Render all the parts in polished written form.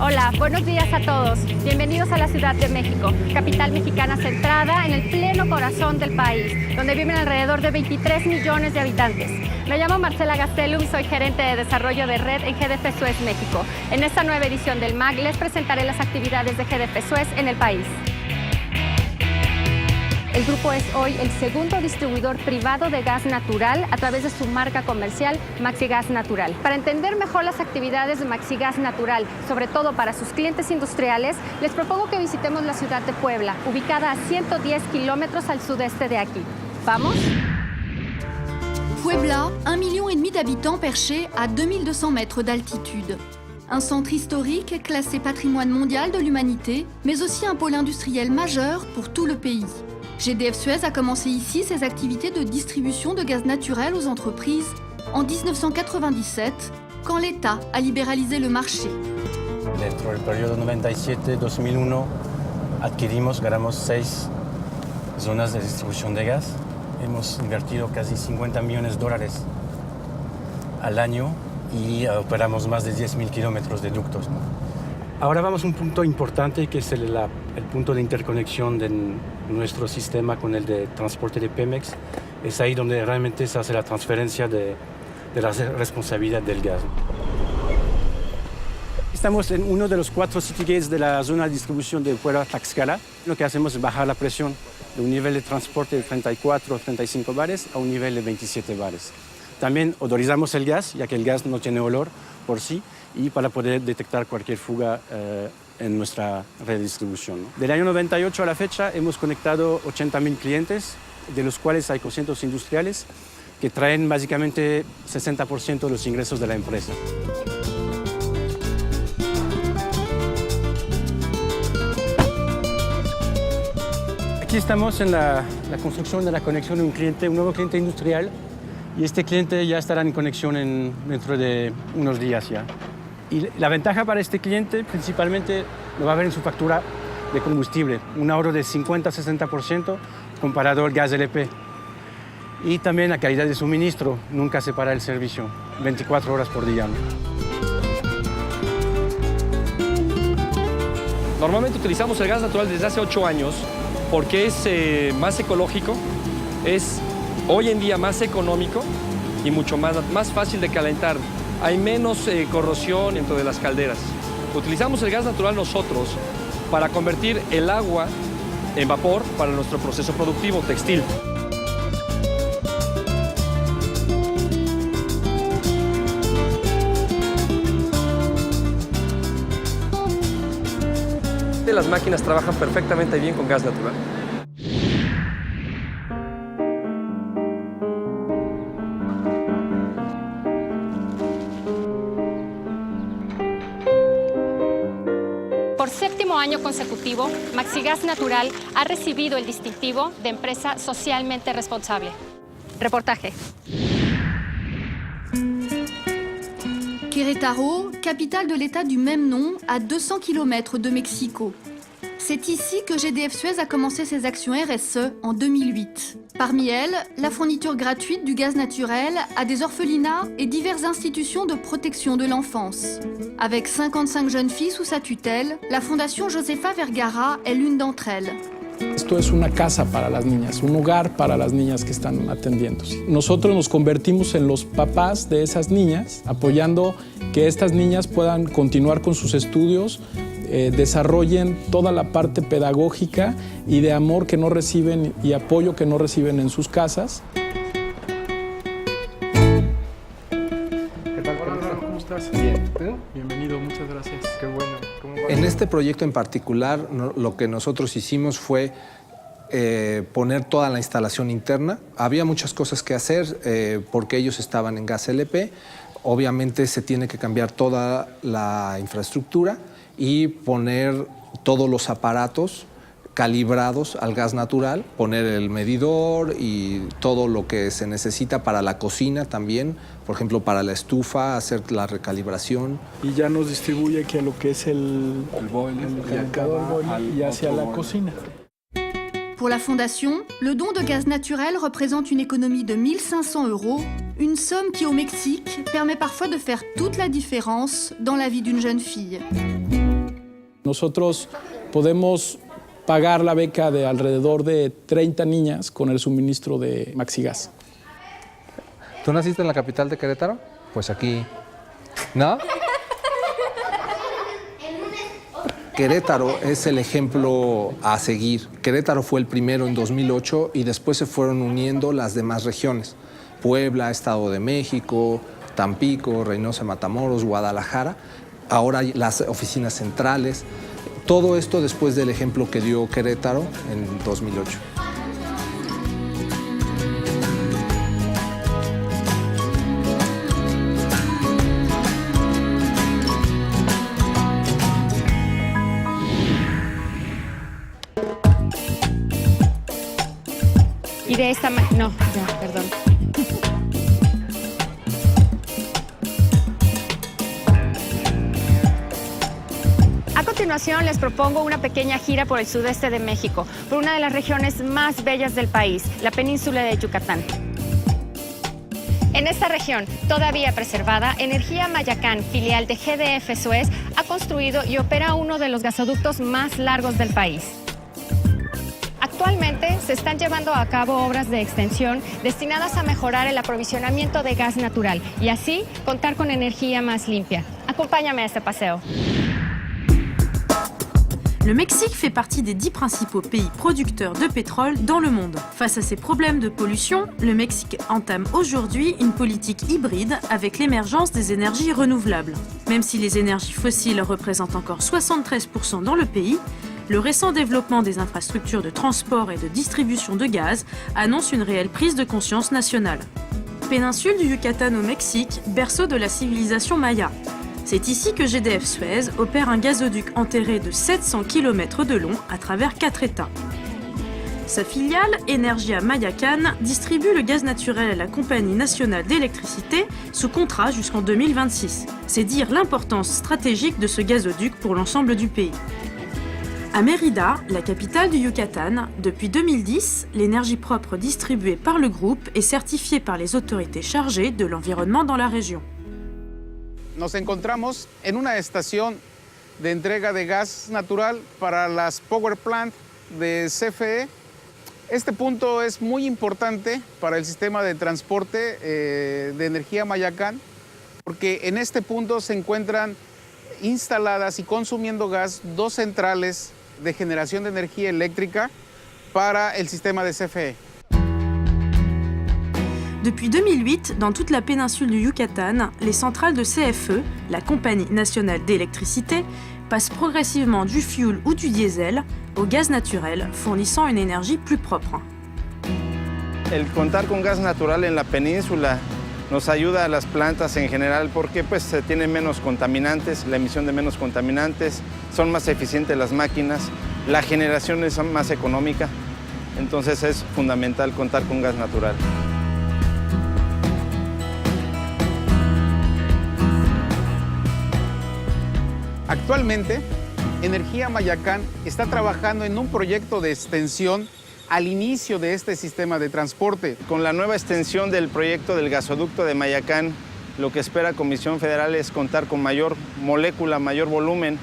Hola, buenos días a todos. Bienvenidos a la Ciudad de México, capital mexicana centrada en el pleno corazón del país, donde viven alrededor de 23 millones de habitantes. Me llamo Marcela Gastelum, soy gerente de desarrollo de red en GDF Suez México. En esta nueva edición del MAG les presentaré las actividades de GDF Suez en el país. El grupo es hoy el segundo distribuidor privado de gas natural a través de su marca comercial Maxigas Natural. Para entender mejor las actividades de Maxigas Natural, sobre todo para sus clientes industriales, les propongo que visitemos la ciudad de Puebla, ubicada a 110 kilómetros al sudeste de aquí. ¿Vamos? Puebla, 1,5 million d'habitants perchés à 2200 mètres d'altitude. Un centre historique classé patrimoine mondial de l'humanité, mais aussi un pôle industriel majeur pour tout le pays. GDF Suez a commencé ici ses activités de distribution de gaz naturel aux entreprises en 1997, quand l'État a libéralisé le marché. Dentro del periodo 97-2001 ganamos 6 zonas de distribución de gas. Hemos invertido casi $50 millones al año y operamos más de 10.000 kilómetros de ductos, ¿no? Ahora vamos a un punto importante que es el punto de interconexión de nuestro sistema con el de transporte de Pemex. Es ahí donde realmente se hace la transferencia de la responsabilidad del gas. Estamos en uno de los 4 city gates de la zona de distribución de Puebla-Tlaxcala. Lo que hacemos es bajar la presión de un nivel de transporte de 34 o 35 bares a un nivel de 27 bares. También odorizamos el gas, ya que el gas no tiene olor por sí, y para poder detectar cualquier fuga en nuestra red de distribución, ¿no? Del año 98 a la fecha hemos conectado 80.000 clientes, de los cuales hay 200 industriales, que traen básicamente 60% de los ingresos de la empresa. Aquí estamos en la construcción de la conexión de un nuevo cliente industrial, y este cliente ya estará en conexión dentro de unos días ya. Y la ventaja para este cliente principalmente lo va a ver en su factura de combustible, un ahorro de 50-60% comparado al gas LP. Y también la calidad de suministro, nunca se para el servicio, 24 horas por día, ¿no? Normalmente utilizamos el gas natural desde hace 8 años porque es más ecológico, es hoy en día más económico y mucho más fácil de calentar. Hay menos corrosión dentro de las calderas. Utilizamos el gas natural nosotros para convertir el agua en vapor para nuestro proceso productivo textil. Las máquinas trabajan perfectamente bien con gas natural. Por 7º año consecutivo, Maxigas Natural ha recibido el distintivo de empresa socialmente responsable. Reportaje. Querétaro, capitale de l'État du même nom, à 200 km de Mexico. C'est ici que GDF Suez a commencé ses actions RSE en 2008. Parmi elles, la fourniture gratuite du gaz naturel à des orphelinats et diverses institutions de protection de l'enfance. Avec 55 jeunes filles sous sa tutelle, la Fondation Josefa Vergara est l'une d'entre elles. Esto es una casa para las niñas, un hogar para las niñas que están atendiéndose. Nosotros nos convertimos en los papás de esas niñas, apoyando que estas niñas puedan continuar con sus estudios, desarrollen toda la parte pedagógica y de amor que no reciben y apoyo que no reciben en sus casas. ¿Qué tal? Hola, ¿cómo estás? Bien. ¿Tú? Bienvenido, muchas gracias. Qué bueno. ¿Cómo va? En este proyecto en particular, lo que nosotros hicimos fue poner toda la instalación interna. Había muchas cosas que hacer porque ellos estaban en gas LP. obviamente se tiene que cambiar toda la infraestructura y poner todos los aparatos calibrados al gas natural, poner el medidor y todo lo que se necesita para la cocina también, por ejemplo, para la estufa, hacer la recalibración. Y ya nos distribuye aquí a lo que es el calentador boiler y hacia la cocina. Pour la Fondation, le don de gaz naturel représente une économie de 1 500 €, une somme qui au Mexique permet parfois de faire toute la différence dans la vie d'une jeune fille. Nosotros podemos pagar la beca de alrededor de 30 niñas con el suministro de Maxigas. ¿Tú naciste en la capital de Querétaro? Pues aquí. ¿No? Querétaro es el ejemplo a seguir. Querétaro fue el primero en 2008 y después se fueron uniendo las demás regiones. Puebla, Estado de México, Tampico, Reynosa, Matamoros, Guadalajara. Ahora las oficinas centrales. Todo esto después del ejemplo que dio Querétaro en 2008. Y de esta manera... No, ya, perdón. A continuación les propongo una pequeña gira por el sudeste de México, por una de las regiones más bellas del país, la península de Yucatán. En esta región, todavía preservada, Energía Mayacán, filial de GDF Suez, ha construido y opera uno de los gasoductos más largos del país. Actualmente se están llevando a cabo obras de extensión destinadas a mejorar el aprovisionamiento de gas natural y así contar con energía más limpia. Acompáñame a este paseo. Le Mexique fait partie des 10 principaux pays producteurs de pétrole dans le monde. Face à ces problèmes de pollution, le Mexique entame aujourd'hui une politique hybride avec l'émergence des énergies renouvelables. Même si les énergies fossiles représentent encore 73% dans le pays, le récent développement des infrastructures de transport et de distribution de gaz annonce une réelle prise de conscience nationale. Péninsule du Yucatan au Mexique, berceau de la civilisation maya. C'est ici que GDF Suez opère un gazoduc enterré de 700 km de long à travers 4 États. Sa filiale, Energía Mayacán, distribue le gaz naturel à la Compagnie nationale d'électricité sous contrat jusqu'en 2026. C'est dire l'importance stratégique de ce gazoduc pour l'ensemble du pays. À Mérida, la capitale du Yucatan, depuis 2010, l'énergie propre distribuée par le groupe est certifiée par les autorités chargées de l'environnement dans la région. Nos encontramos en una estación de entrega de gas natural para las power plant de CFE. Este punto es muy importante para el sistema de transporte de Energía Mayacán, porque en este punto se encuentran instaladas y consumiendo gas 2 centrales de generación de energía eléctrica para el sistema de CFE. Depuis 2008, dans toute la péninsule du Yucatan, les centrales de CFE, la Compagnie nationale d'électricité, passent progressivement du fioul ou du diesel au gaz naturel, fournissant une énergie plus propre. El contar con gas natural en la península nos ayuda a las plantas en general porque pues se tienen menos contaminantes, la emisión de menos contaminantes, son más eficientes las máquinas, la generación es más económica, entonces es fundamental contar con gas natural. Actualmente, Energía Mayacán está trabajando en un proyecto de extensión al inicio de este sistema de transporte. Con la nueva extensión del proyecto del gasoducto de Mayacán, lo que espera Comisión Federal es contar con mayor molécula, mayor volumen,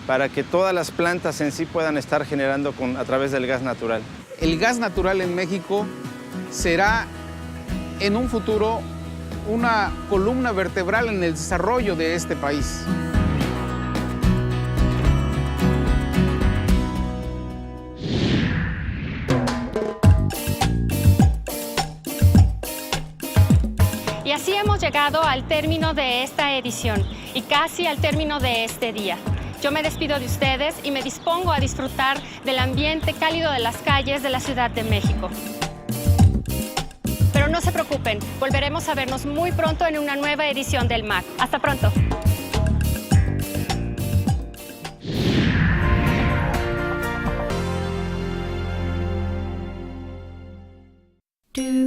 para que todas las plantas en sí puedan estar generando a través del gas natural. El gas natural en México será en un futuro una columna vertebral en el desarrollo de este país. Y así hemos llegado al término de esta edición y casi al término de este día. Yo me despido de ustedes y me dispongo a disfrutar del ambiente cálido de las calles de la Ciudad de México. Pero no no se preocupen, volveremos a vernos muy pronto en una nueva edición del MAC. Hasta pronto. Do